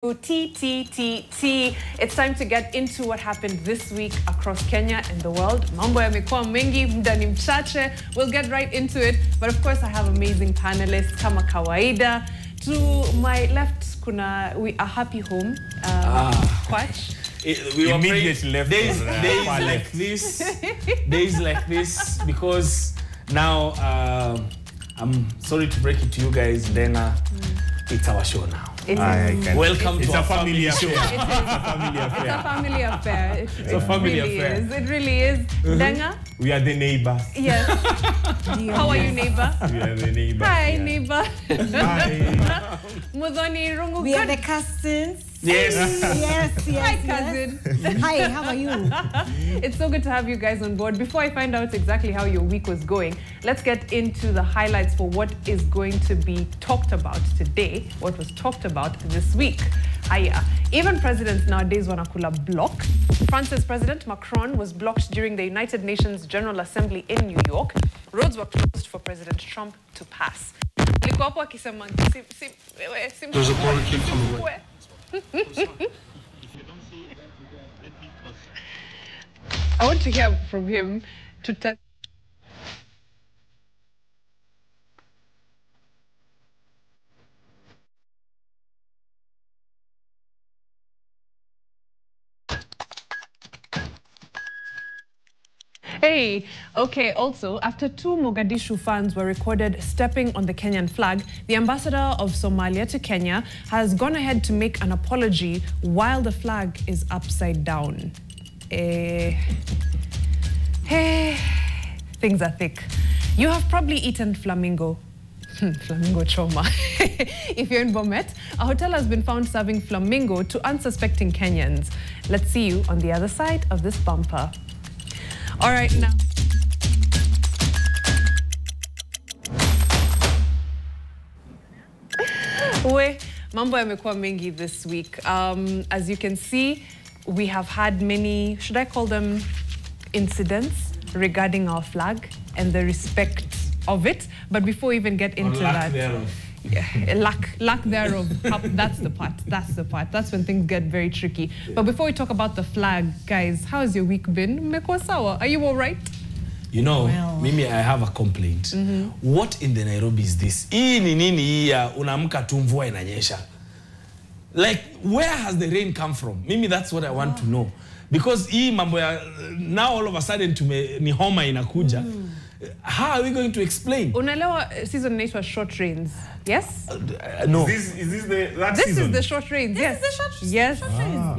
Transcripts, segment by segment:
T. It's time to get into what happened this week across Kenya and the world. Mambo yamekuwa mengi, muda ni mchache. We'll get right into it. But of course, I have amazing panelists kama kawaida. To my left, kuna a happy home. Quach. We immediately left days like this because now I'm sorry to break it to you guys, then it's our show now. Welcome to our family show. It's a family affair. It really is. Denga? We are the neighbors. Yes. How are you, neighbor? We are the neighbors. Hi, neighbor. Hi. Mudhoni Rungu. We are the cousins. Yes. Yes. Hi, cousin. Hi, how are you? It's so good to have you guys on board. Before I find out exactly how your week was going, let's get into the highlights for what is going to be talked about today, what was talked about this week. Even presidents nowadays wanakula block. France's President Macron was blocked during the United Nations General Assembly in New York. Roads were closed for President Trump to pass. There's a barricade from the way. I want to hear from him to tell. Hey, okay, also, after 2 Mogadishu fans were recorded stepping on the Kenyan flag, the ambassador of Somalia to Kenya has gone ahead to make an apology while the flag is upside down. Things are thick. You have probably eaten Flamingo. Flamingo choma. If you're in Bomet, a hotel has been found serving Flamingo to unsuspecting Kenyans. Let's see you on the other side of this bumper. All right, now. Mambo yamekuwa mengi this week. As you can see, we have had many, should I call them incidents regarding our flag and the respect of it. But before we even get into that, lack thereof. That's the part. That's when things get very tricky. But before we talk about the flag, guys, how's your week been? Mmekuwa sawa? Are you all right? You know, Mimi, I have a complaint. What in the Nairobi is this? Unamka tu mvua inanyesha. Like, where has the rain come from? Mimi, that's what I want to know. Because now all of a sudden ni homa inakuja. How are we going to explain? Unalewa season inaitwa short rains. Yes? No. Is this that this season? Is the short rains. This yes. is the short rains. Yes.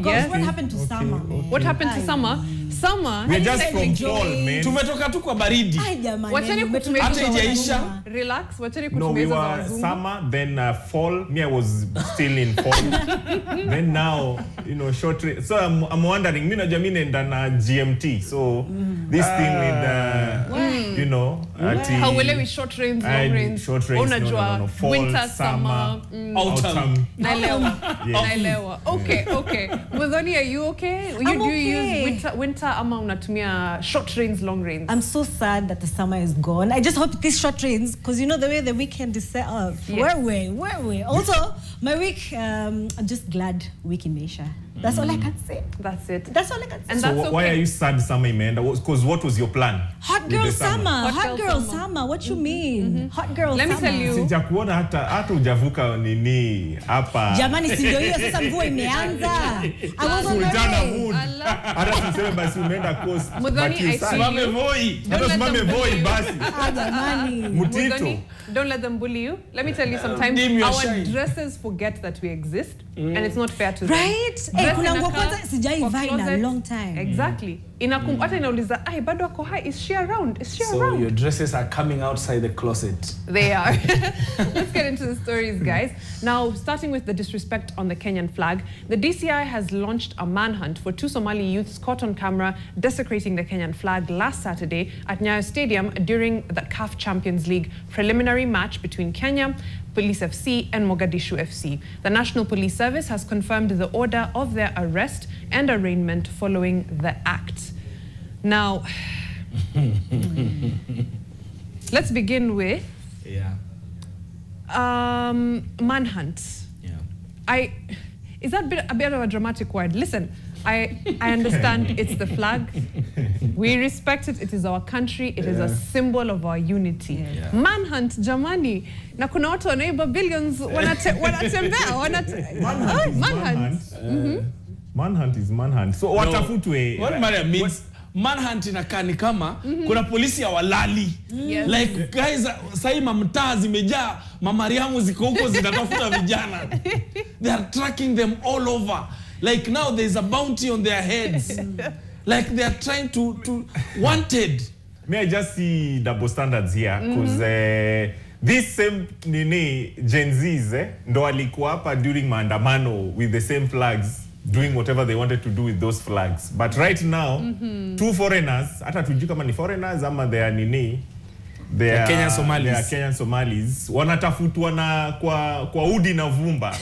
Yes. What happened to summer? What happened to summer? Summer. We're just from fall, man. Tumetoka tu kwa baridi. Wacheni kutumia hata ijaisha. Relax. Wacheni No, kutumia we were summer, then fall. Me, I was still in fall. Then now, you know, short rain. So I'm wondering, me na jamine na GMT. So this thing with, you know, how will we short rains, long rains? Short rains, no. Fall, winter, summer, autumn. Naelewa. Okay. Mudhoni, are you okay? I'm do you okay. use winter ama unatumia short rains, long rains? I'm so sad that the summer is gone. I just hope these short rains, because you know the way the weekend is set up. Yes. Where we? Also, my week, I'm just glad week in Asia. That's all I can say. That's it. That's all I can say. And so that's okay. Why are you sad summer, Amanda? Because what was your plan? Hot girl summer. Hot girl summer. What you mean? Hot girl Let summer. me tell you. Sijakuona hata hujavuka nini hapa. Jamani, si ndio hiyo sasa mvua imeanza. I was on the way. Hata tuseme basi umeenda coast. Mudhoni, I see you. Simame voi basi. Jamani. Mutito. Don't let them bully you. Let me tell you, sometimes our dresses forget that we exist, and it's not fair to them. Right? Kuna nguo kwanza sijaivaa in a long time. Exactly. Hata inauliza, bado ako hai, is she around? So your dresses are coming outside the closet. They are. Let's get into the stories, guys. Now, starting with the disrespect on the Kenyan flag, the DCI has launched a manhunt for 2 Somali youths caught on camera desecrating the Kenyan flag last Saturday at Nyayo Stadium during the CAF Champions League preliminary match between Kenya Police FC and Mogadishu FC. The National Police Service has confirmed the order of their arrest and arraignment following the act. Now, let's begin with manhunt. Yeah. Is that a bit of a dramatic word? Listen, I understand it's the flag. We respect it. It is our country. It is a symbol of our unity. Manhunt, jamani. Na kuna watu wanaiba billions wanatembea. Manhunt. Manhunt is manhunt. So watafutwe. What Maria means, manhunt inakaa ni kama kuna polisi hawalali. Like guys, sahi mamtaa zimejaa, mamariamu ziko huko zinatafuta vijana. They are tracking them all over. Like now there's a bounty on their heads. Like they are trying to wanted. May I just see double standards here? Because this same Gen Zs ndo walikuwa hapa during maandamano with the same flags, doing whatever they wanted to do with those flags. But right now, two foreigners, hata tujui kama ni foreigners ama they are they are Kenyan Somalis. They are Kenyan Somalis. Wanatafutwa na kwa udi na vumba.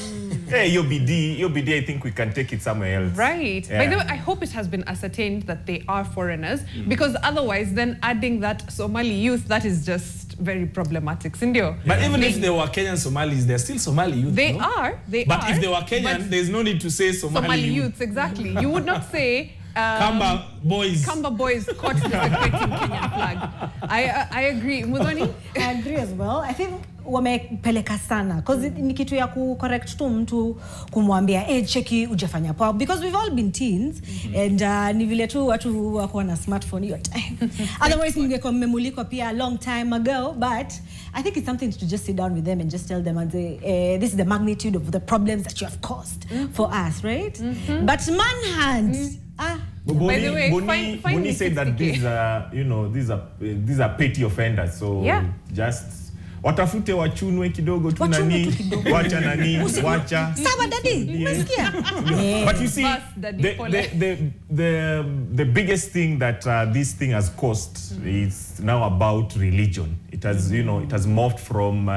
Hey, yo BD, I think we can take it somewhere else. Right. By the way, I hope it has been ascertained that they are foreigners, because otherwise then adding that Somali youth, that is just very problematic. Sindio? But even if they were Kenyan Somalis, they're still Somali youth. They no? are. But if they were Kenyan, there's no need to say Somali youth. Exactly. You would not say Kamba boys caught desecrating Kenyan flag. I agree. Mudhoni? I agree as well. I think wamepeleka sana, because ni kitu ya ku correct tu mtu kumwambia cheki ujafanya poa, because we've all been teens and ni vile tu watu wako na smartphone hiyo time. Otherwise ningekuwa mmemulikwa pia a long time ago, but I think it's something to just sit down with them and just tell them and say this is the magnitude of the problems that you have caused for us, right? But manhunt by the way, Boni said that these are, these are petty offenders. So just watafute wachunwe kidogo tu nani, wacha nani, wacha. Sawa daddy, umesikia? But you see, the biggest thing that this thing has caused is now about religion. It has, it has morphed from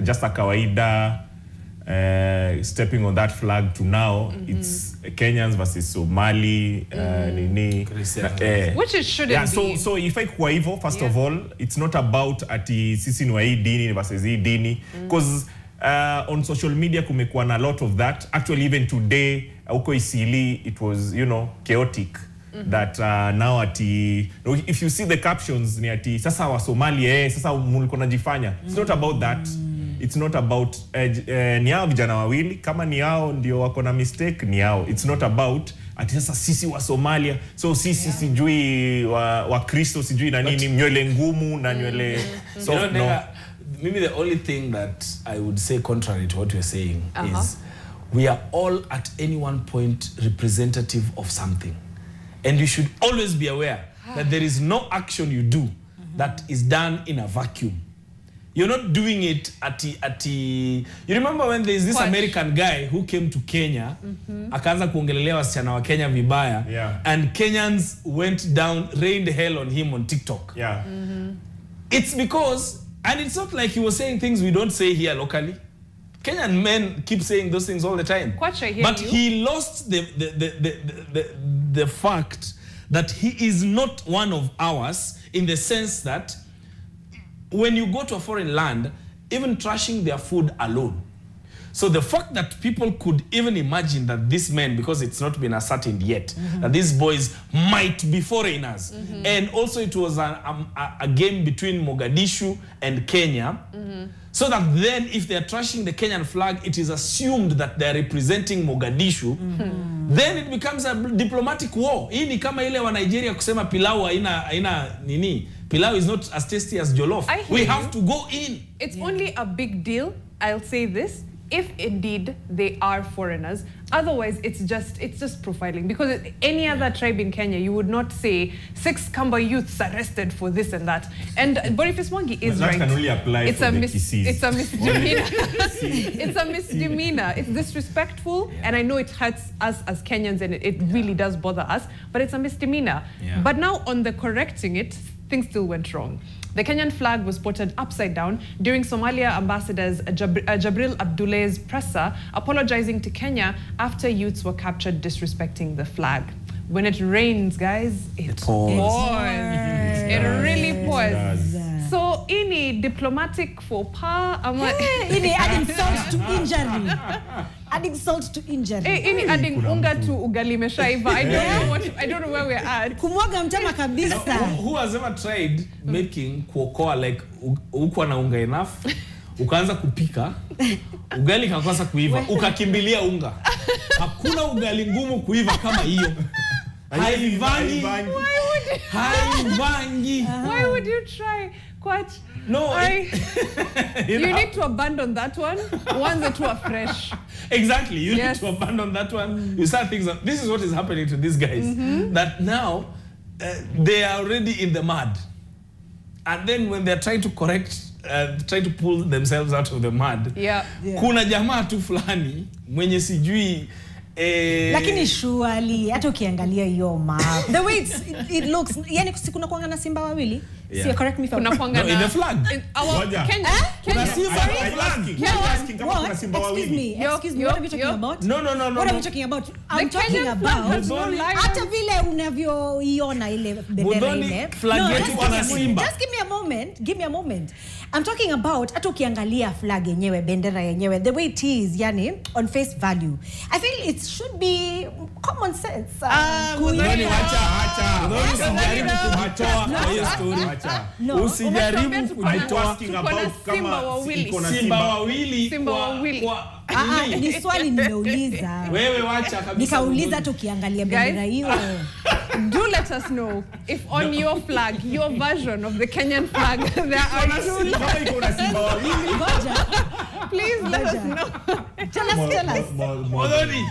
just a kawaida stepping on that flag to now it's Kenyans versus Somali, which it shouldn't be. So if I kwa hivyo, first of all, it's not about ati sisi ni wa hii dini versus hii dini, because on social media kumekuwa na a lot of that. Actually, even today, uko Isili, it was, chaotic. That now ati, if you see the captions, ni ati sasa wa Somali, sasa mulikuwa najifanya. It's not about that. It's not about ni hao vijana wawili, kama ni hao ndio wako na mistake, ni hao. It's not about ati sasa sisi wa Somalia, so sisi sijui wa Kristo sijui na nini, nywele ngumu na nywele soft. Maybe the only thing that I would say contrary to what you're saying is we are all at any one point representative of something. And you should always be aware that there is no action you do that is done in a vacuum. You're not doing it at you remember when there's this American guy who came to Kenya, akaanza kuongelelea wasichana wa Kenya vibaya, and Kenyans went down, rained hell on him on TikTok. It's because, and it's not like he was saying things we don't say here locally. Kenyan men keep saying those things all the time. But he lost the fact that he is not one of ours, in the sense that when you go to a foreign land, even trashing their food alone. So the fact that people could even imagine that these men, because it's not been ascertained yet, that these boys might be foreigners. And also it was a game between Mogadishu and Kenya. So that then if they're trashing the Kenyan flag, it is assumed that they're representing Mogadishu. Then it becomes a diplomatic war. Hii ni kama ile wa Nigeria kusema pilau haina nini. Pilau is not as tasty as jollof. We have to go in. It's only a big deal, I'll say this, if indeed they are foreigners. Otherwise, it's just profiling. Because any other tribe in Kenya, you would not say 6 Kamba youths arrested for this and that. And Boniface Mwangi is right. That can only apply for the Kisses. It's a misdemeanor. It's a misdemeanor. It's disrespectful, and I know it hurts us as Kenyans, and it really does bother us. But it's a misdemeanor. But now on the correcting it, things still went wrong. The Kenyan flag was spotted upside down during Somalia ambassador's Jabril Abdullah's presser apologizing to Kenya after youths were captured disrespecting the flag. When it rains, guys, it pours. It really pours. So, any diplomatic faux pas, any adding insult to injury. Adding salt to injury. Any adding unga to ugali meshaiva. I don't know where we're at. Kumwaga mtama kabisa. Who has ever tried making kuokoa like uko na unga enough? Ukaanza kupika, ugali kakosa kuiva, ukakimbilia unga. Hakuna ugali ngumu kuiva kama hiyo. Haivangi. Why would you try? Quite. No. You need to abandon that one. Ones that were fresh. Exactly. You need to abandon that one. You start things. This is what is happening to these guys. That now they are already in the mud. And then when they're trying to correct, trying to pull themselves out of the mud. Yeah. Kuna jamaa tu fulani mwenye sijui lakini surely hata ukiangalia hiyo map the way it looks yani kuna kuanga na simba wawili see correct me if I'm wrong. No, in the flag in our Kenya simba wawili excuse me what are we talking about no what are we talking about I'm talking about hata vile unavyoiona ile bendera ile flag yetu kuna simba just give me a moment I'm talking about hata ukiangalia flag yenyewe bendera yenyewe the way it is yani on face value I feel it should be common sense Mudhoni wacha usijaribu kujitoa kwa hiyo story usijaribu kujitoa kama simba wawili ni swali nimeuliza wewe wacha kabisa nikauliza hata ukiangalia bendera hiyo do let us know if on your flag your version of the Kenyan flag there are two please let us know tell us Mudhoni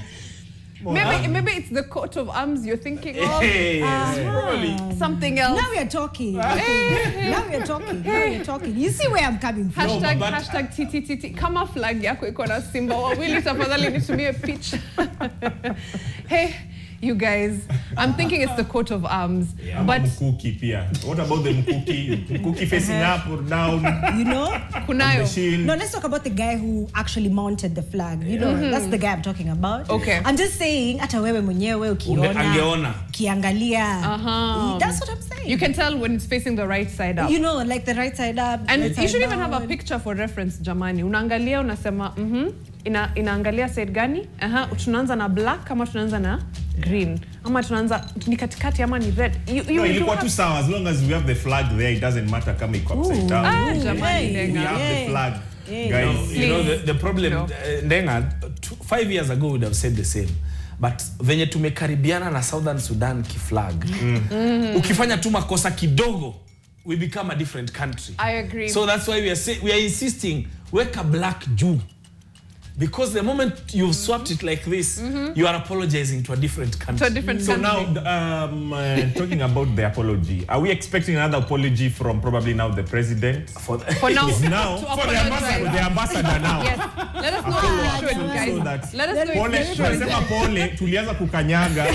Maybe it's the coat of arms you're thinking of. Probably something else. Now we are talking. Now we are talking. You see where I'm coming from. Hashtag TTTT. Kama flag yako iko na simba wawili tafadhali nitumie pitch. Hey, you guys, I'm thinking it's the coat of arms. Yeah, but mkuki pia. What about the mkuki facing up or down? You know? Kunayo. No, let's talk about the guy who actually mounted the flag. You know, that's the guy I'm talking about. Okay. I'm just saying, hata wewe mwenyewe ukiona, kiangalia. That's what I'm saying. You can tell when it's facing the right side up. You know, like the right side up. And right you should even down. have a picture for reference, jamani. Unaangalia unasema, inaangalia side gani? Tunaanza na black kama tunaanza na green. Ama tunaanza ni katikati ama ni red. No, ilikuwa tu sawa as long as we have the flag there it doesn't matter kama iko upside down. Jamani we have the flag. Guys, you know the problem Ndenga 5 years ago would have said the same. But venye tumekaribiana na Southern Sudan kiflag. Ukifanya tu makosa kidogo we become a different country. I agree. So that's why we are insisting weka black juu. Because the moment you've swapped it like this, you are apologizing to a different country. To a different country. So now, talking about the apology, are we expecting another apology from probably now the president? For now, for the ambassador now. Yes. Let us know if we should, guys. Let us know if we should. Pole, tulianza kukanyaga.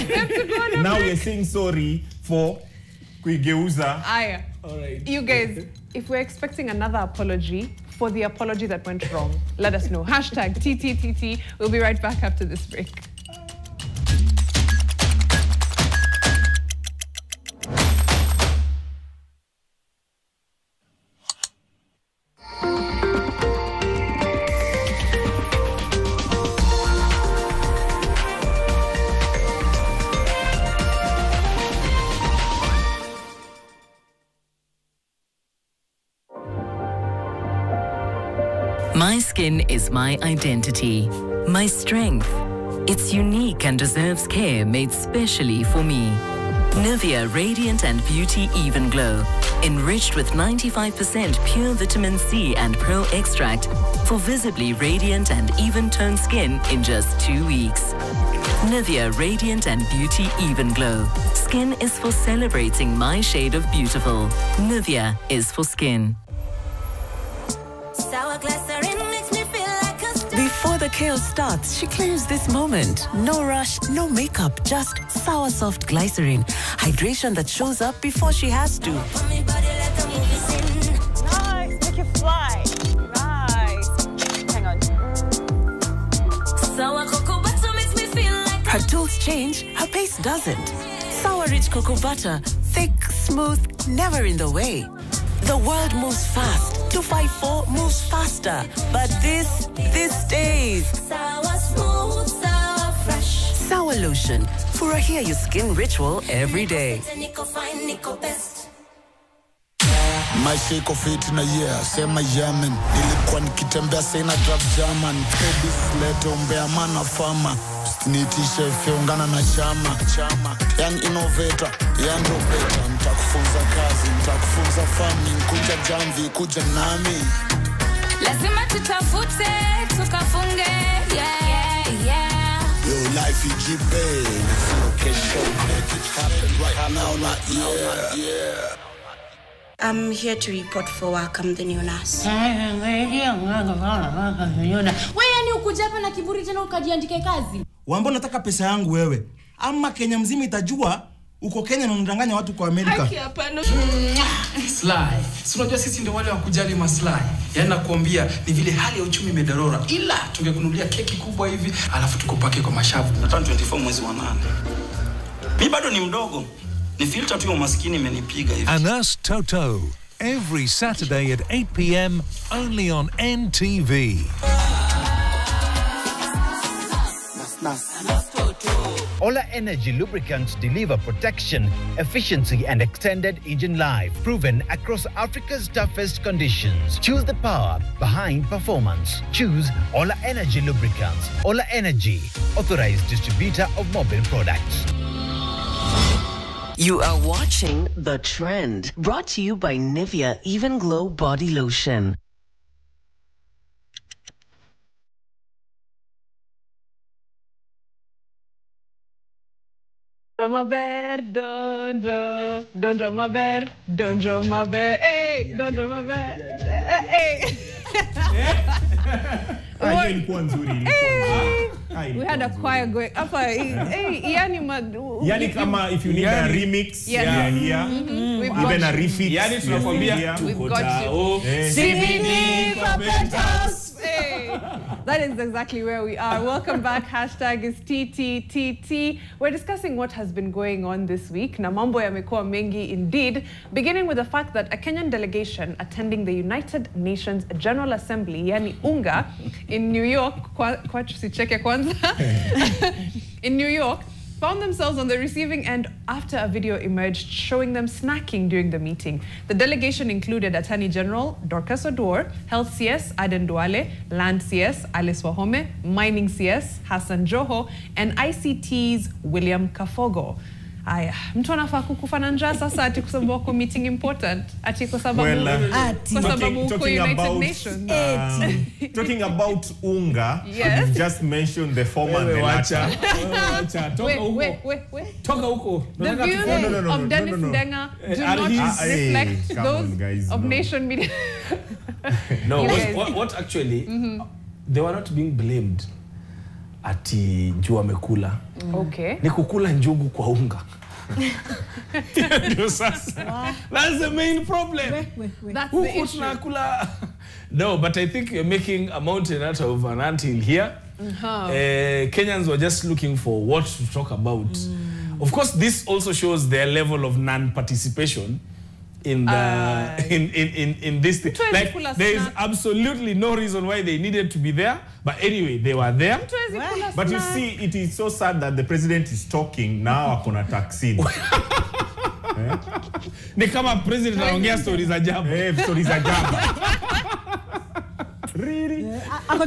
Now we're saying sorry for kuigeuza. Aya. All right. You guys, if we're expecting another apology for the apology that went wrong, let us know. Hashtag TTTT. We'll be right back after this break. My skin is my identity, my strength. It's unique and deserves care made specially for me. Nivea Radiant and Beauty Even Glow, enriched with 95% pure vitamin C and pearl extract for visibly radiant and even-toned skin in just 2 weeks. Nivea Radiant and Beauty Even Glow. Skin is for celebrating my shade of beautiful. Nivea is for skin. Before the chaos starts, she claims this moment. No rush, no makeup, just sour soft glycerin. Hydration that shows up before she has to. Nice, make it fly. Nice. Hang on. Sour cocoa butter makes me feel like her tools change, her pace doesn't. Sour rich cocoa butter, thick, smooth, never in the way. The world moves fast. 254 moves faster. But this stays. Sour smooth. Power Lotion for a hair your skin ritual every day. Maisha iko fit na sema yamen. Nilikuwa nikitembea sina draft German. Baby lete umbea mana fama. Nitishe feungana na chama. Young innovator, young innovator. Nitakufunza kazi, nitakufunza farming. Kuja jamvi, kuja nami. Lazima tutafute, tukafunge. Yo, life is big. Okay, so make it happen right now, yeah. I'm here to report for work. I'm the new nurse. Wewe ni ukuja hapa na kiburi tena ukajiandike kazi. Wambo nataka pesa yangu wewe. Ama Kenya mzima itajua uko Kenya na unadanganya watu kwa Amerika. Haki hapana. Sly. Si unajua sisi ndio wale wa kujali maslahi. Yaani nakwambia ni vile hali ya uchumi imedorora. Ila tungekununulia keki kubwa hivi alafu tukupake kwa mashavu. Nataka 24 mwezi wa 8. Mimi bado ni mdogo. Ni filter tu ya umaskini imenipiga hivi. Anas Toto. Every Saturday at 8 p.m. only on NTV. Ola Energy lubricants deliver protection, efficiency and extended engine life, proven across Africa's toughest conditions. Choose the power behind performance. Choose Ola Energy lubricants. Ola Energy, authorized distributor of mobile products. You are watching The Trend, brought to you by Nivea Even Glow Body Lotion. Don't draw my bed, don't draw my bed, don't draw my bed, hey, don't draw my bed, hey. We had a choir going up. Yani kama if you need a remix, yeah, here. Even a refix. Yani tunakwambia tuko tao. CBD Puppet. That is exactly where we are. Welcome back. Hashtag is TTTT. We're discussing what has been going on this week. Na mambo yamekuwa mengi indeed, beginning with the fact that a Kenyan delegation attending the United Nations General Assembly, yani UNGA, in New York, in New York, found themselves on the receiving end after a video emerged showing them snacking during the meeting. The delegation included Attorney General Dorcas Oduor, Health CS Aden Duale, Land CS Alice Wahome, Mining CS Hassan Joho, and ICT's William Kafogo. Aya, mtu anafaa kukufa na njaa sasa ati kusema kwa meeting important ati kwa sababu uko United Nations. Talking about UNGA, yes. You just mentioned the former and the latter. Toka huko. The views of Dennis Ndenga do not reflect those of nation media. No, what actually, they were not being blamed. Ati juu amekula. Okay. Ni kukula njugu kwa unga. That's the main problem. That's the issue. No, but I think you're making a mountain out of an anthill here. Kenyans were just looking for what to talk about. Of course, this also shows their level of non-participation in the in this thing. Like, there is absolutely no reason why they needed to be there, but anyway, they were there. But you see, it is so sad that the president is talking now akona taxi. Ni kama president anaongea stories za ajabu. Stories za ajabu. Really? And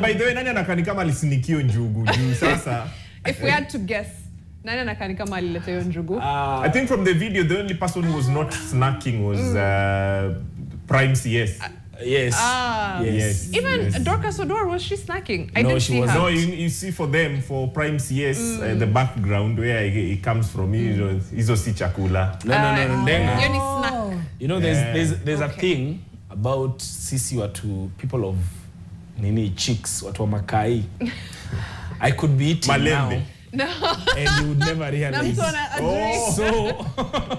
by the way, nani anakani kama alisinikiyo njugu juu sasa? If we had to guess, nani anakani kama alileta hiyo njugu? I think from the video, the only person who was not snacking was Prime CS. Yes. Yes. Even Dorcas Oduor, was she snacking? I No, didn't she see was her. No, you see for them, for Prime CS, the background where it comes from, hizo si chakula. No. Yoni snack. You know, there's a thing about sisi watu, people of chicks, watu wa makai. I could be eating Malembe. No. And you would never realize. So,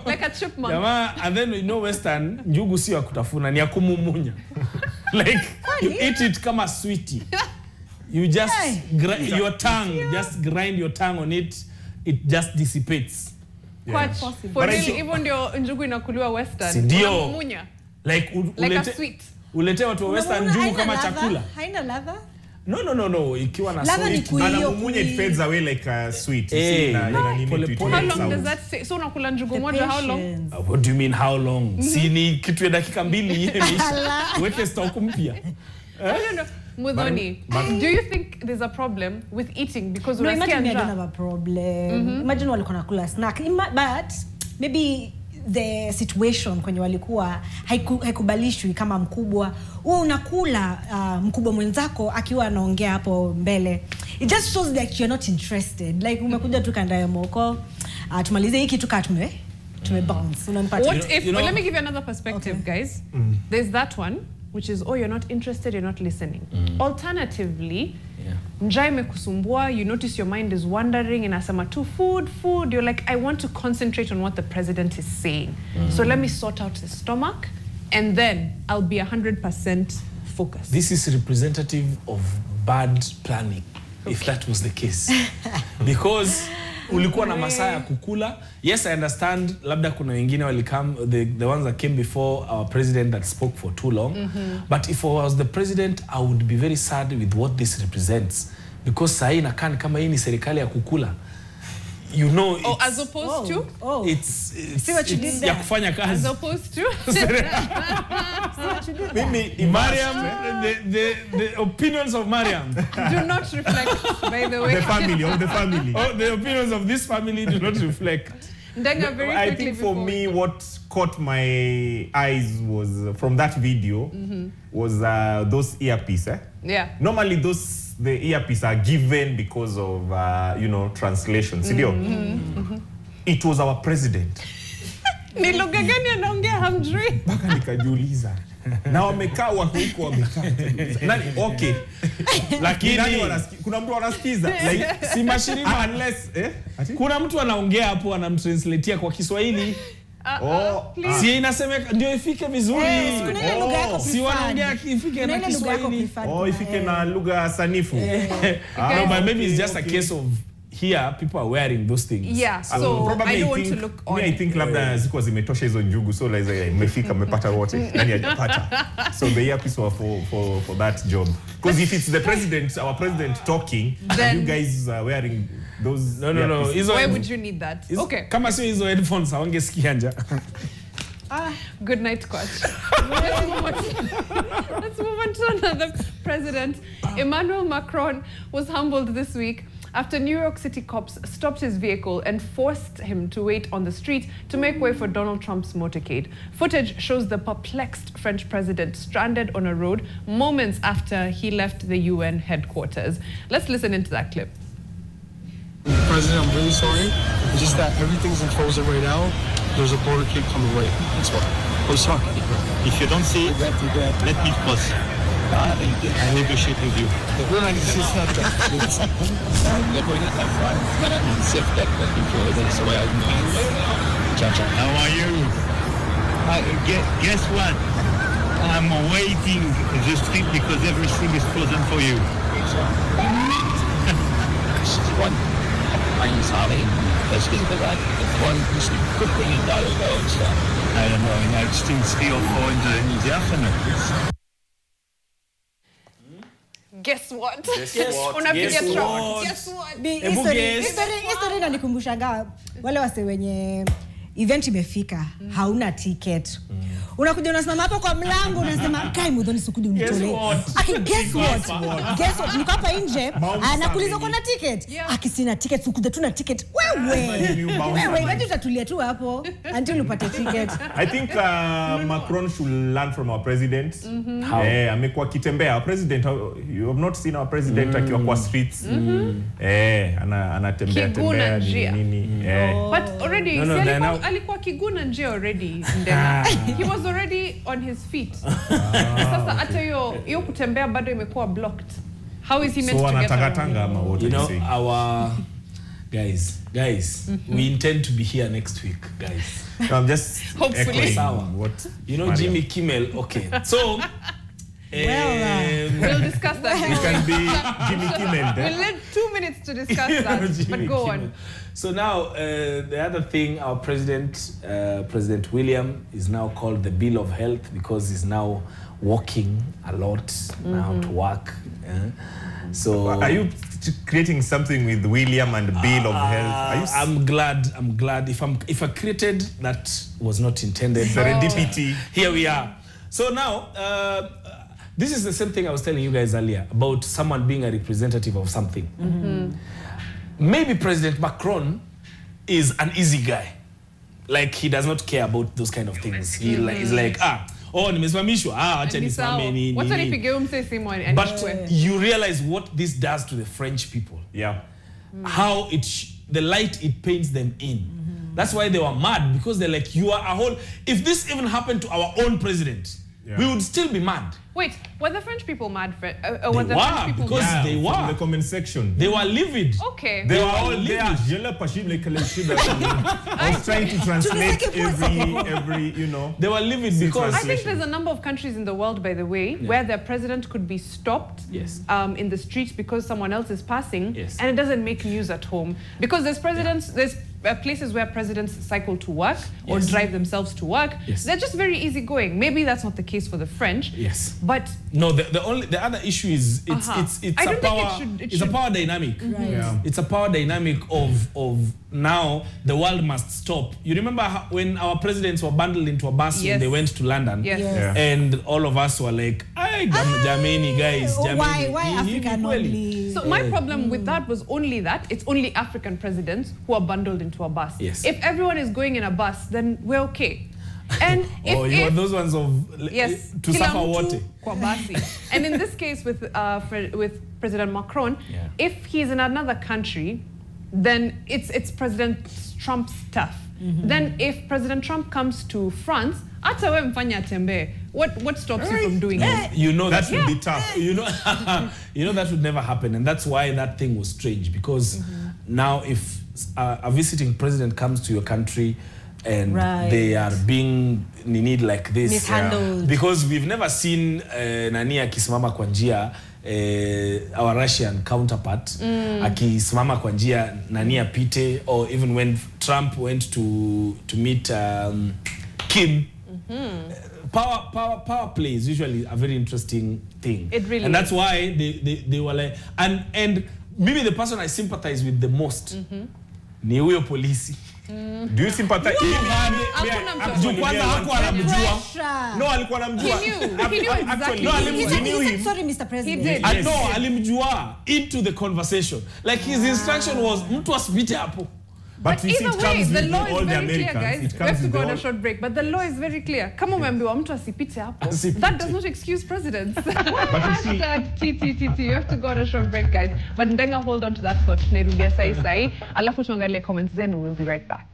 like a chipmunk. And then, you know, Western, njugu si wa kutafuna, ni ya kumumunya. Like, you eat it kama sweetie. You just, your tongue, just grind your tongue on it, it just dissipates. Quite possible. For real, even ndio njugu inakuliwa Western. Sindio. Unamumunya. Like a sweet. ulete watu wa Western njugu kama chakula. Haina ladha? No. Ikiwa na soy. Anamumunye it fades away like a sweet. How long does that take? So unakula njugu moja how long? What do you mean how long? Si ni kitu ya dakika 2 imeisha. Weke stock mpya. No. Mudhoni, do you think there's a problem with eating because no, imagine I don't have a problem. Imagine walikuwa nakula snack. But maybe the situation kwenye walikuwa haikubalishwi kama mkubwa. Wewe unakula mkubwa mwenzako akiwa anaongea hapo mbele. It just shows like you're not interested. Like umekuja tu kanda ya moko. Tumalize hiki tu bounce. What if let me give you another perspective, guys. There's that one which is, oh, you're not interested, you're not listening. Alternatively, njaa imekusumbua, you notice your mind is wandering, inasema tu food, you're like, I want to concentrate on what the president is saying. So let me sort out the stomach, and then I'll be 100% focused. This is representative of bad planning, if that was the case. Because ulikuwa na masaa ya kukula. Yes, I understand labda kuna wengine walikam the ones that came before our president that spoke for too long. But if I was the president, I would be very sad with what this represents, because sahi inakaa kama hii ni serikali ya kukula. You know, as opposed to it's see what you did there. Ya kufanya kazi. As opposed to Mariam, the opinions of Mariam do not reflect, by the way. The family. The opinions of this family do not reflect. I think for me, what caught my eyes was from that video was those earpiece. Yeah. Normally the earpiece are given because of translation. It was our president. Ni lugha gani anaongea hamjui? Baka nikajiuliza. Na wamekaa wako huko wamekaa. Nani? Okay. Lakini kuna mtu anasikiza. Like si mashirima unless kuna mtu anaongea hapo anamtranslatea kwa Kiswahili. Si inasemeka ndio ifike vizuri. Si wanaongea ifike na Kiswahili. Ifike na lugha sanifu. No, but maybe it's just a case of here people are wearing those things. Yeah, so I don't want to look on. I think labda ziko zimetosha hizo njugu, so like imefika mmepata wote. Nani hajapata. So the earpiece were for that job. Because if it's the president, our president talking, then you guys are wearing those. No. Why would you need that? Okay. Kama sio hizo headphones hawangesikia nja. Good night, coach. Let's move on to another president. Emmanuel Macron was humbled this week after New York City cops stopped his vehicle and forced him to wait on the street to make way for Donald Trump's motorcade. Footage shows the perplexed French president stranded on a road moments after he left the UN headquarters. Let's listen into that clip. President, I'm really sorry. It's just that everything's in frozen right now. There's a border gate coming right. That's why. I'm sorry. If you don't see it, let me cross. I negotiate with you. We're not going to stop that. How are you? Guess what? I'm waiting the street because everything is frozen for you. I'm sorry. Let's get the right one. I don't know. It's still 4 in the afternoon. Guess what? Guess what? Guess what? History inanikumbushaga wale wase wenye event imefika, hauna ticket. Unakuja unasimama hapo kwa mlango unasema kai Mudhoni sikudi unitolee. Guess what? Niko hapa nje anakuuliza uko na ticket. Akisina ticket sukuja tu na ticket. Wewe imagine utatulia tu hapo until upate ticket. I think Macron should learn from our president. Amekuwa kitembea. Our president, you have not seen our president akiwa kwa streets. Anatembea nini. But already alikuwa kiguna nje already. He was already on his feet. Sasa hata hiyo kutembea bado imekuwa blocked. How is he meant to get around? You know, our guys, we intend to be here next week, guys. I'm just hopefully what you know, Jimmy Kimmel. Okay, so we'll discuss that. You can be Jimmy Kimmel. We'll let 2 minutes to discuss that, but go on. So now, the other thing, our president, President William, is now called the Bill of Health because he's now walking a lot now to work. So are you creating something with William and Bill of Health? I'm glad. If I created, that was not intended. Serendipity. Here we are. So now, this is the same thing I was telling you guys earlier about someone being a representative of something. Maybe President Macron is an easy guy. Like, he does not care about those kind of things. He's like, nimesimamishwa. Acha nisimame nini. What's if you say someone and but you realize what this does to the French people. Yeah. How the light it paints them in. That's why they were mad, because they're like, you are a whole. If this even happened to our own president, we would still be mad. Wait, were the French people mad? They were, because they were. From the comment section. They were livid. Okay. They were all there. I was trying to translate every, you know. They were livid because... I think there's a number of countries in the world, by the way, where their president could be stopped in the streets because someone else is passing, and it doesn't make news at home. Because there's presidents, there's places where presidents cycle to work or drive themselves to work. They're just very easygoing. Maybe that's not the case for the French. But no, the other issue is it's a power dynamic. It's a power dynamic of now the world must stop. You remember when our presidents were bundled into a bus when they went to London, and all of us were like, Jamani guys, why African only? So my problem with that was only that it's only African presidents who are bundled into a bus. If everyone is going in a bus, then we're okay. And you want those ones of to suffer what? And in this case with President Macron, if he's in another country, then it's President Trump's stuff. Then if President Trump comes to France, what stops you from doing it? You know that would be tough. You know that would never happen, and that's why that thing was strange. Because now, if a visiting president comes to your country and they are being like this, mishandled, because we've never seen nani akisimama kwa njia, our Russian counterpart akisimama kwa njia nani apite, or even when Trump went to meet Kim. Power play is usually a very interesting thing. It really and that's why they were like, and maybe the person I sympathize with the most ni huyo polisi. Do you sympathize? No, alikuwa anamjua. He knew him. Sorry, Mr. President. No, alimjua into the conversation. Like his instruction was mtu asipite hapo. But either way, the law is very clear, guys. We have to go on a short break, but the law is very clear. Kama umeambiwa mtu asipite hapo, that does not excuse presidents. But you have to go on a short break, guys. But Ndenga, hold on to that thought. Nerugia sai. Alafu tuangalie comments, then we'll be right back.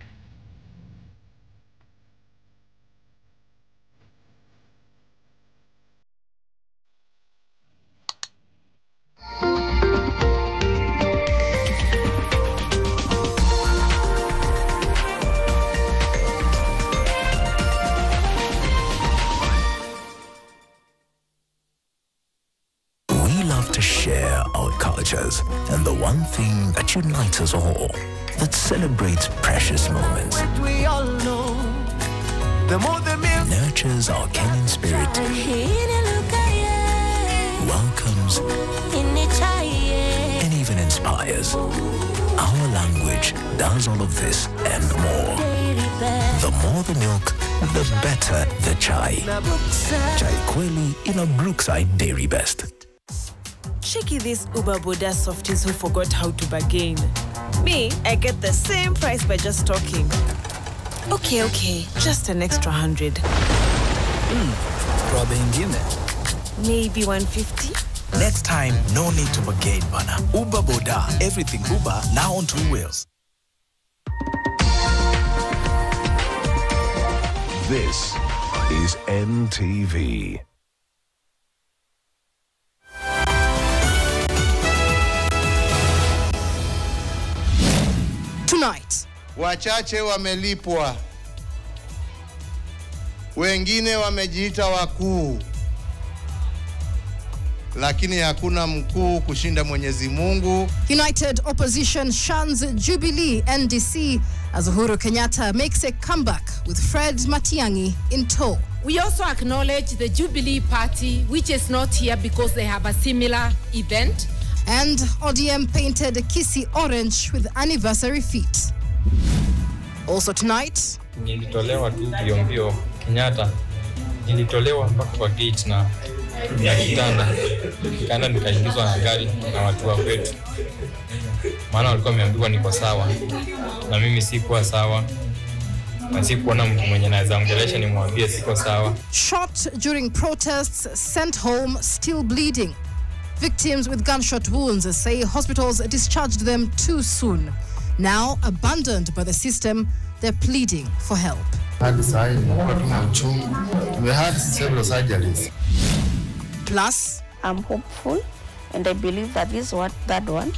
And the one thing that unites us all, that celebrates precious moments, we all know, the more the nurtures our Kenyan spirit, welcomes and even inspires. Our language does all of this and more. The more the milk, the better the chai. Chai kweli in a Brookside Dairy Best. Checky these Uber Boda softies who forgot how to bargain. Me, I get the same price by just talking. Okay, just an extra 100. Maybe 150? Next time, no need to bargain, bana. Uber Boda, everything Uber, now on 2 wheels. This is NTV. Tonight, wachache wamelipwa, wengine wamejiita wakuu, lakini hakuna mkuu kushinda Mwenyezi Mungu. United Opposition shuns Jubilee NDC as Uhuru Kenyatta makes a comeback with Fred Matiang'i in tow. We also acknowledge the Jubilee Party, which is not here because they have a similar event. And ODM painted Kisii orange with anniversary feet. Also tonight, nilitolewa tu mbio Kenyatta, nilitolewa mpaka kwa gate na kitanda, nikaenda nikaingizwa na gari na watu wa kwetu, maana walikuwa wameambiwa niko sawa na mimi sikuwa sawa, na sikuona mtu mwenye naweza ongelesha nimwambie siko sawa. Shot during protests, sent home still bleeding. Victims with gunshot wounds say hospitals discharged them too soon. Now abandoned by the system, they're pleading for help. We had several surgeries. Plus, I'm hopeful and I believe that that one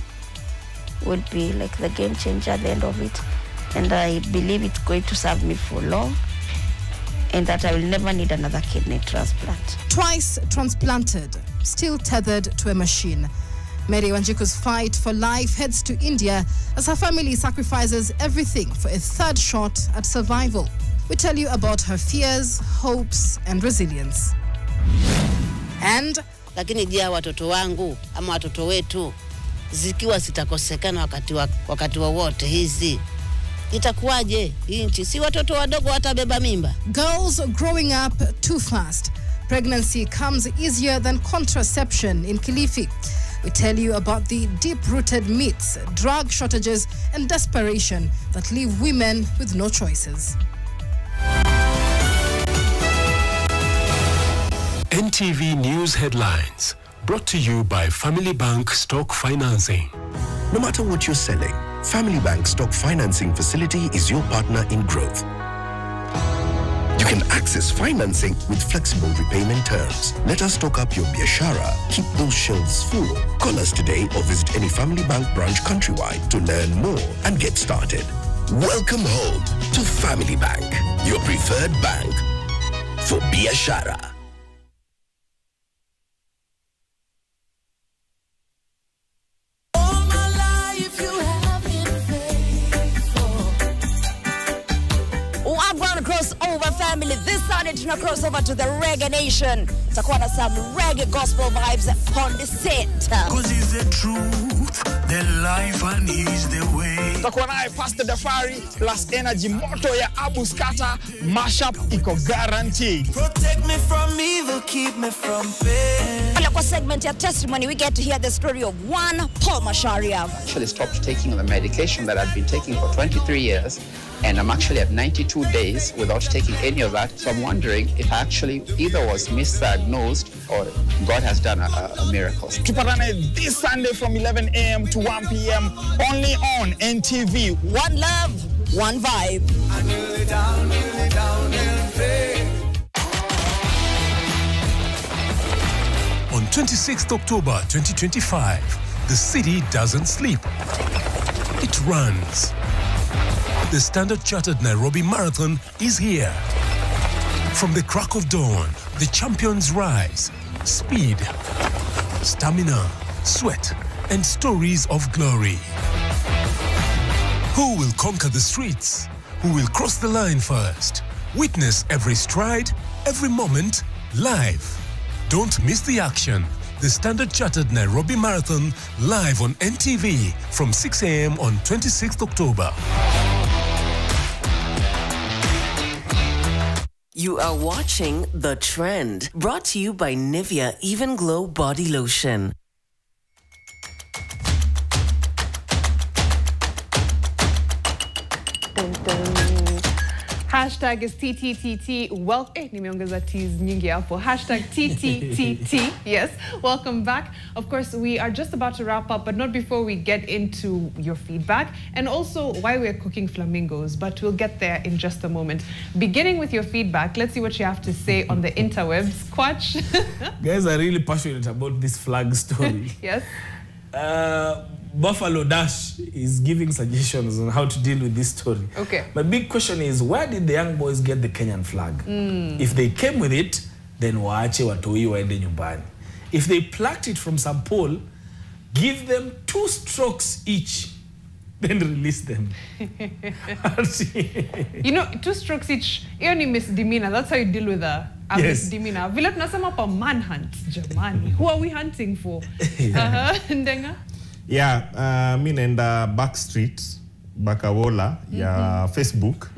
will be like the game changer at the end of it. And I believe it's going to serve me for long and that I will never need another kidney transplant. Twice transplanted, still tethered to a machine. Mary Wanjiku's fight for life heads to India as her family sacrifices everything for a third shot at survival. We tell you about her fears, hopes, and resilience. And lakini je, watoto wangu ama watoto wetu zikiwa sitakosekana wakati wowote hizi itakuwaje hii nchi? Si watoto wadogo watabeba mimba. Girls growing up too fast. Pregnancy comes easier than contraception in Kilifi. We tell you about the deep-rooted myths, drug shortages, and desperation that leave women with no choices. NTV News Headlines, brought to you by Family Bank Stock Financing. No matter what you're selling, Family Bank Stock Financing Facility is your partner in growth. You can access financing with flexible repayment terms. Let us stock up your biashara. Keep those shelves full. Call us today or visit any Family Bank branch countrywide to learn more and get started. Welcome home to Family Bank, your preferred bank for biashara. Family, this Sunday tuna cross over to the Reggae Nation. Takuwa na some reggae gospel vibes on the set. Cause he's the truth, the life and he's the way. Takuwa naye Pastor Dafari plus energy moto ya Abu Skata, mashup iko guaranteed. Protect me from evil, keep me from pain. Kwa segment ya testimony, we get to hear the story of one Paul Masharia. I actually stopped taking the medication that I'd been taking for 23 years. And I'm actually at 92 days without taking any of that. So I'm wondering if I actually either was misdiagnosed or God has done a miracle. Tupatane this Sunday from 11 a.m. to 1 p.m. only on NTV. One love, one vibe. On 26th October 2025, the city doesn't sleep. It runs. The Standard Chartered Nairobi Marathon is here. From the crack of dawn, the champions rise. Speed, stamina, sweat, and stories of glory. Who will conquer the streets? Who will cross the line first? Witness every stride, every moment, live. Don't miss the action. The Standard Chartered Nairobi Marathon live on NTV from 6 a.m. on 26th October. You are watching The Trend, brought to you by Nivea Even Glow Body Lotion. Hashtag is TTTT. Nimeongeza T's nyingi hapo. Hashtag TTTT. Yes, welcome back. Of course, we are just about to wrap up, but not before we get into your feedback and also why we're cooking flamingos, but we'll get there in just a moment. Beginning with your feedback, let's see what you have to say on the interwebs. Quatch. Guys are really passionate about this flag story. Yes. Buffalo Dash is giving suggestions on how to deal with this story. Okay. My big question is, where did the young boys get the Kenyan flag? If they came with it, then waache watoi waende nyumbani. If they plucked it from some pole, give them 2 strokes each. then release them. You know, 2 strokes each, hiyo ni misdemeanor. That's how you deal with a misdemeanor. Vile tunasema pa manhunt, jamani. Who are we hunting for? Ndenga? Yeah, mi naenda Backstreet, Bakawola, ya Facebook.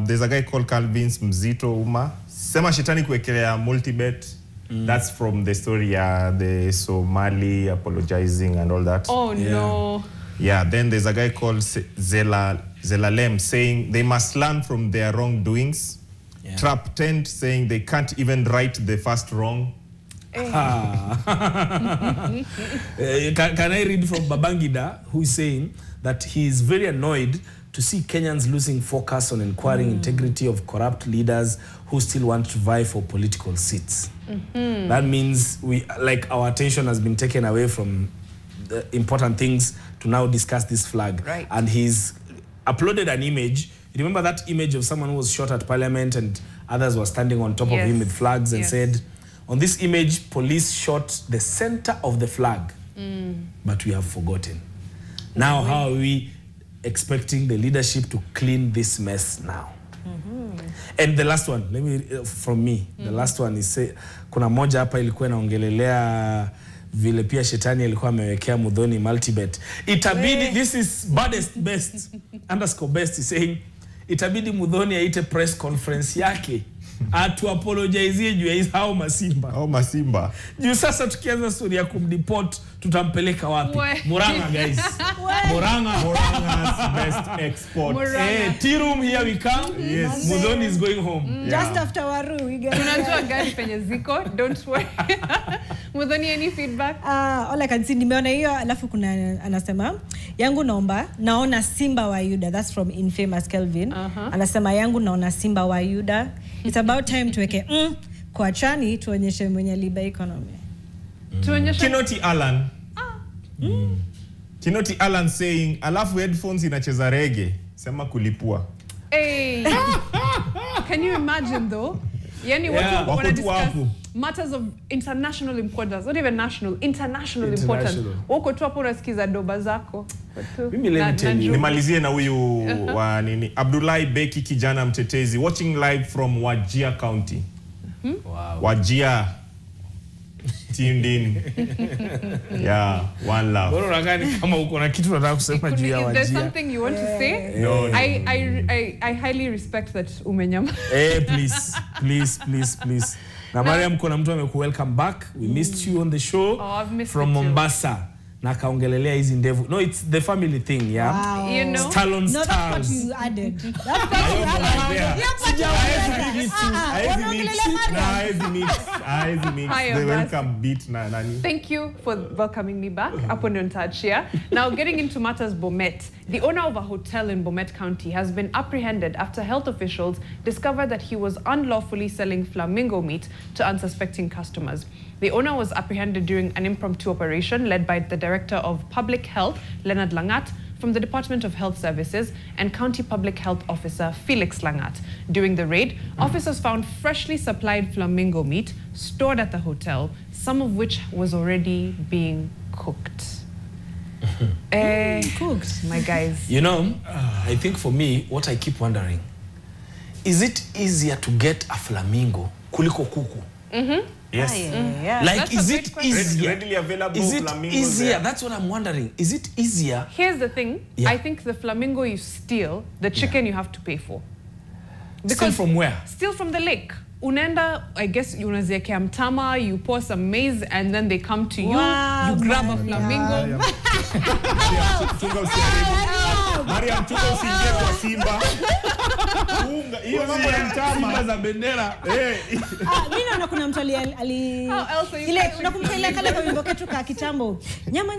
There's a guy called Calvin's Mzito Uma. Sema shetani kuwekelea multibet. That's from the story the Somali apologizing and all that. Oh no. Yeah, then there's a guy called Zelalem saying they must learn from their wrongdoings. Yeah. Trap Tent saying they can't even right the first wrong. Can I read from Babangida, who is saying that he is very annoyed to see Kenyans losing focus on inquiring integrity of corrupt leaders who still want to vie for political seats. That means our attention has been taken away from the important things to now discuss this flag. Right. And he's uploaded an image. You remember that image of someone who was shot at Parliament and others were standing on top of him with flags and said, on this image, police shot the center of the flag, but we have forgotten. Now, how are we expecting the leadership to clean this mess now? And the last one, from me, the last one is, kuna moja hapa ilikuwa inaongelelea vile pia shetani alikuwa amewekea Mudhoni multibet. Itabidi, this is baddest best, _ is saying, itabidi Mudhoni aite press conference yake. Atu apologize juu ya hao masimba. Hao masimba. Juu sasa tukianza story ya kumdeport tutampeleka wapi? Muranga guys. Muranga's best export. Tea room here we come. Yes. Mudhoni is going home. Just after Waru we get. Tunajua gari penye ziko. Don't worry. Mudhoni, any feedback? All I can see nimeona hiyo alafu kuna anasema yangu naona Simba wa Yuda. That's from Infamous Kelvin. Anasema yangu naona Simba wa Yuda. It's about time tuweke kwa chani tuonyeshe mwenye liba economy. Kinoti Alan. Kinoti Alan saying alafu headphones inacheza reggae. Sema kulipua. Hey. Can you imagine though? Yani watu wana discuss matters of international importance, not even national, international importance. Wako tu hapo unasikiza doba zako. Mimi let me tell you. Nimalizie na huyu wa nini? Abdullahi Beki kijana mtetezi watching live from Wajir County. Wow. Wajir. Tuned in. Yeah, one love. Bora gani kama uko na kitu unataka kusema juu ya Wajir? There's something you want to say? No. I highly respect that umenyama. Please. Na Mariam kuna mtu welcome back. We missed you on the show. I've missed from Mombasa. Na kaongelelea hizi ndevu. No, it's the family thing, yeah. Wow. You know? Stallone Stars. That's what you added. That's what you added. The welcome beat na nani. Thank you for welcoming me back. Upon your touch here. Now, getting into matters Bomet. The owner of a hotel in Bomet County has been apprehended after health officials discovered that he was unlawfully selling flamingo meat to unsuspecting customers. The owner was apprehended during an impromptu operation led by the Director of Public Health, Leonard Langat, from the Department of Health Services, and County Public Health Officer, Felix Langat. During the raid, officers found freshly supplied flamingo meat stored at the hotel, some of which was already being cooked. Cooked, my guys. You know, I think for me, what I keep wondering, is it easier to get a flamingo kuliko kuku? Yes. Like, is it easier? Readily available is it flamingos easier? there. That's what I'm wondering. Is it easier? Here's the thing. I think the flamingo you steal, the chicken you have to pay for. Still from where? Still from the lake. Unenda, I guess, unaziekea mtama, you pour some maize, and then they come to you. You grab a flamingo. Mariam, tunga usiingie kwa Simba. Hiyo mambo ya mtama za bendera. Mimi naona kuna mtu ile unakumbuka ile kale kwa wimbo ketu ka kitambo. Nyama.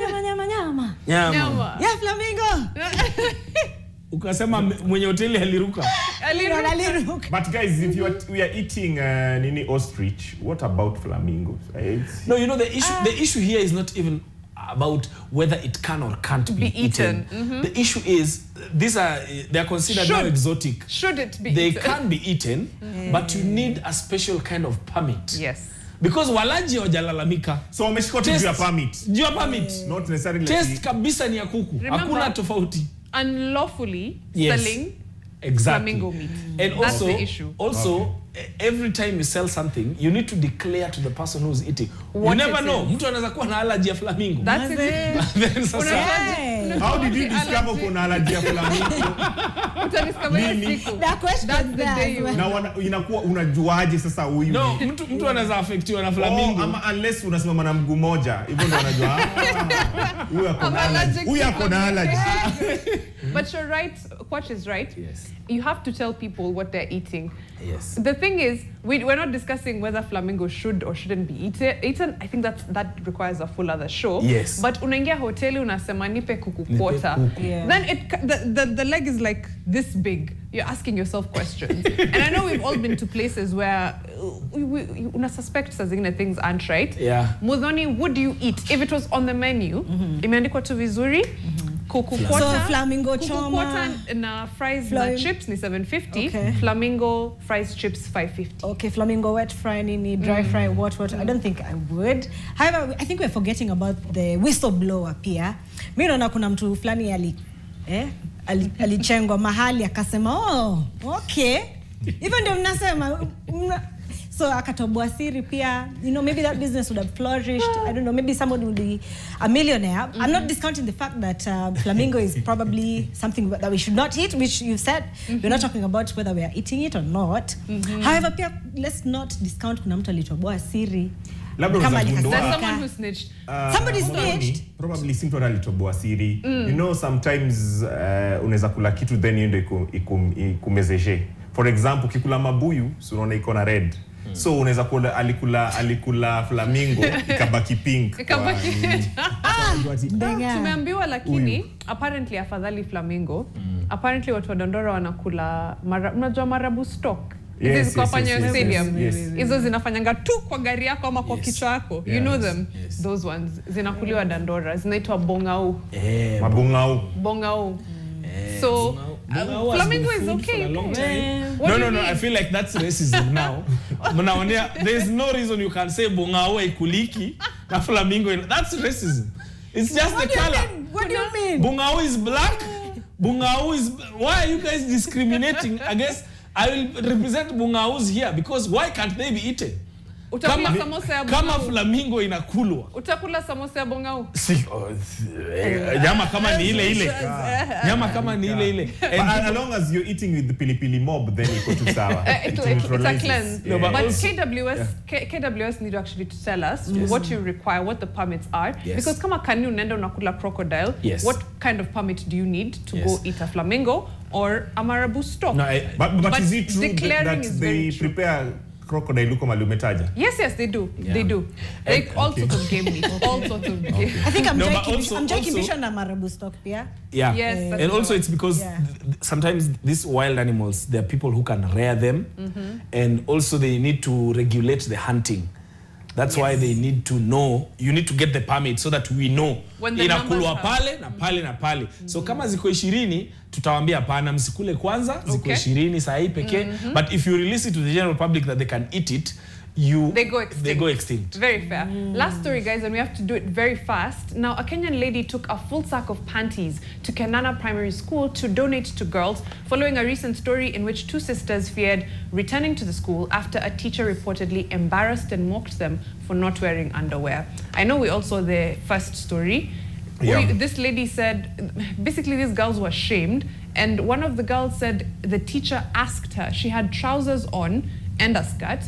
Ya flamingo. Ukasema mwenye hoteli aliruka. But guys, if we are eating nini ostrich, what about flamingos? No, you know the issue here is not even about whether it can or can't be eaten. The issue is they are considered now exotic. Should it be They eaten? can be eaten, but you need a special kind of permit. Yes. Because walaji hawajalalamika. So wameshika tu ya permit. Juu ya permit. Not necessarily. Test kabisa ni ya kuku. Hakuna tofauti. Unlawfully selling flamingo meat. And that's the issue. Also, every time you sell something, you need to declare to the person who's eating. You never know. Mtu anaweza kuwa na allergy ya flamingo. That's it. How did you discover kuna allergy ya flamingo? That's the day. Na inakuwa unajuaje sasa huyu? No, mtu anaweza affectiwa na flamingo. Ama unless unasimama na mguu moja, hivyo ndio unajua. Huyu ako na allergy. But you're right, Quach is right. Yes. You have to tell people what they're eating. Yes. The thing is, we're not discussing whether flamingo should or shouldn't be eaten. I think that requires a full other show. Yes. But unaingia hoteli unasema nipe kuku quarter. Then the leg is like this big. You're asking yourself questions. And I know we've all been to places where una suspect sa zingine things aren't right. Yeah. Mudhoni, would you eat? If it was on the menu, imeandikwa tu vizuri, kuku quarter. So flamingo choma. Kuku quarter na fries na chips ni 750. Okay. Flamingo fries chips 550. Okay, flamingo wet fry nini, dry fry, what. I don't think I would. However, I think we're forgetting about the whistleblower pia. Mimi naona kuna mtu fulani alichengwa mahali akasema, "Oh, okay." Even ndio mnasema so akatoboa siri pia, you know, maybe that business would have flourished. I don't know, maybe somebody would be a millionaire. I'm not discounting the fact that flamingo is probably something that we should not eat, which you've said. We're not talking about whether we are eating it or not. However, pia, let's not discount kuna mtu alitoboa siri. There's someone who snitched. Somebody snitched. Probably si mtu alitoboa siri. You know, sometimes unaweza kula kitu then yende ikumezeshe. For example, kikula mabuyu, so unaona iko na red. So unaweza kula alikula flamingo ikabaki pink. Tumeambiwa lakini apparently afadhali flamingo. Apparently watu wa Dandora wanakula unajua marabu stock. Hizi ziko kwenye stadium. Hizo zinafanyanga tu kwa gari yako ama kwa kichwa yako. You know them. Those ones zinakuliwa Dandora. Zinaitwa bongao. Bongao. So flamingo is okay. No, I feel like that's racism now. There's no reason you can say bongao ikuliki na flamingo. That's racism. It's just the color. What do you mean? Bongao is black. Bongao is... Why are you guys discriminating against... I will represent bungaus here because why can't they be eaten? Utakula samosa ya bongao. Kama flamingo inakulwa. Utakula samosa ya bongao. Nyama kama ni ile. Nyama kama ni ile. As long as you're eating with the pilipili mob, then you go to sour. It's a cleanse. No, but KWS need actually to tell us what you require, what the permits are. Because kama kani unaenda unakula crocodile, what kind of permit do you need to go eat a flamingo or a marabou stock? No, but is it true that they prepare crocodile luko malumetaja? Yes, they do. They do. Like all sorts of game meat. All sorts of game. I think I'm joking mission na marabou stock pia. Yeah. Yes. And also it's because sometimes these wild animals, there are people who can rear them, and also they need to regulate the hunting. That's why they need to know, you need to get the permit so that we know inakulwa pale na pale na pale. So kama ziko 20 tutawaambia hapana msikule kwanza, ziko 20 saa hii pekee. But if you release it to the general public that they can eat it, they go extinct. Very fair. Last story, guys, and we have to do it very fast. Now, a Kenyan lady took a full sack of panties to Kenana Primary School to donate to girls, following a recent story in which two sisters feared returning to the school after a teacher reportedly embarrassed and mocked them for not wearing underwear. I know we all saw the first story. This lady said, basically these girls were shamed, and one of the girls said the teacher asked her, she had trousers on and a skirt.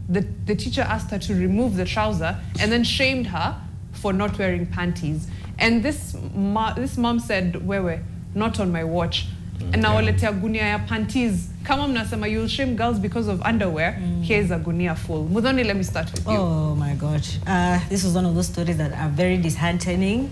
The teacher asked her to remove the trouser and then shamed her for not wearing panties. And this mom said, wewe, not on my watch. And now waletea gunia ya panties. Kama mnasema you'll shame girls because of underwear, here's a gunia full. Mudhoni, let me start with you. Oh my gosh. This was one of those stories that are very disheartening,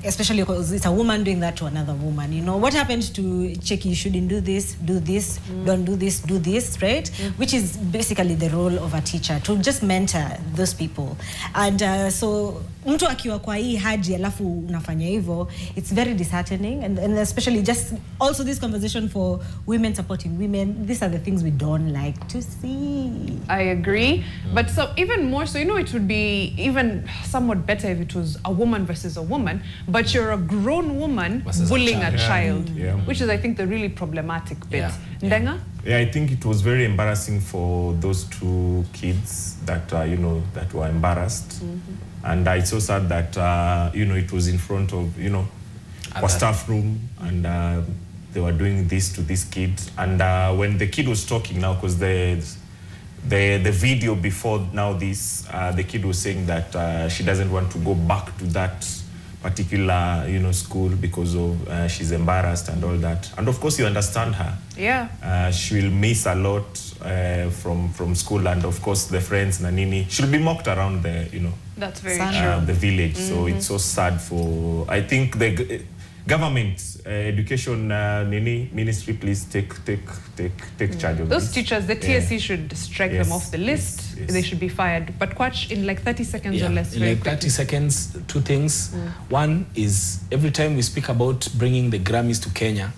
especially because it's a woman doing that to another woman. You know, what happened to Cheki, you shouldn't do this, don't do this, right? Which is basically the role of a teacher, to just mentor those people. And so, mtu akiwa kwa hii haji alafu unafanya hivyo, it's very disheartening, and especially just also this conversation for women women supporting women. These are the things we don't like to see. I agree. But so even more so, you know, it would be even somewhat better if it was a woman versus a woman, but you're a grown woman bullying a child, which is, I think, the really problematic bit. Ndenga? Yeah, I think it was very embarrassing for those two kids that, you know, that were embarrassed. And I so sad that, you know, it was in front of, you know, a staff room, and they were doing this to this kid. And when the kid was talking now, because the video before now this, the kid was saying that she doesn't want to go back to that particular, you know, school because of she's embarrassed and all that. And of course, you understand her. Yeah. She will miss a lot from school, and of course the friends Nanini. She'll be mocked around the, you know, that's very true. The village. So it's so sad for. I think the government, education ministry, please take charge of those this. teachers. The TSC should strike them off the list. They should be fired. But Quach, in like 30 seconds or less. In like 30 seconds, two things. One is every time we speak about bringing the Grammys to Kenya,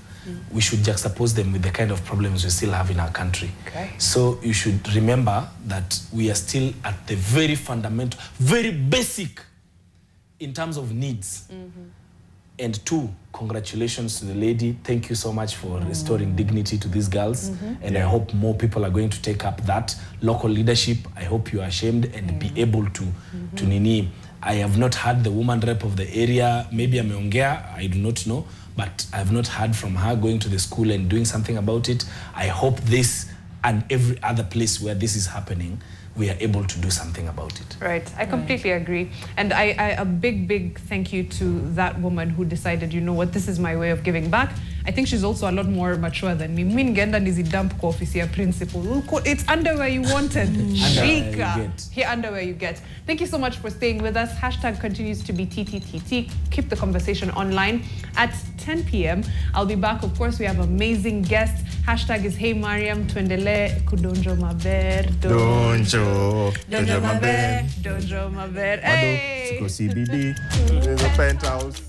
we should juxtapose them with the kind of problems we still have in our country. So you should remember that we are still at the very fundamental, very basic in terms of needs. And two, congratulations to the lady. Thank you so much for restoring dignity to these girls. And I hope more people are going to take up that. Local leadership, I hope you are ashamed and be able to nini. I have not heard the woman rep of the area. Maybe ameongea, I do not know. But I have not heard from her going to the school and doing something about it. I hope this and every other place where this is happening, we are able to do something about it. Right, I completely agree. And a big thank you to that woman who decided, you know what, this is my way of giving back. I think she's also a lot more mature than me. Min genda nizi dump kwa ofisi ya principal. It's underwear you wanted. Shika. Here, underwear you get. Thank you so much for staying with us. Hashtag continues to be TTTT. Keep the conversation online. At 10 p.m, I'll be back. Of course, we have amazing guests. Hashtag is Hey Mariam, tuendele kudonjo maber. Donjo maber. Donjo maber. Hey! Tuko CBD. There's a penthouse.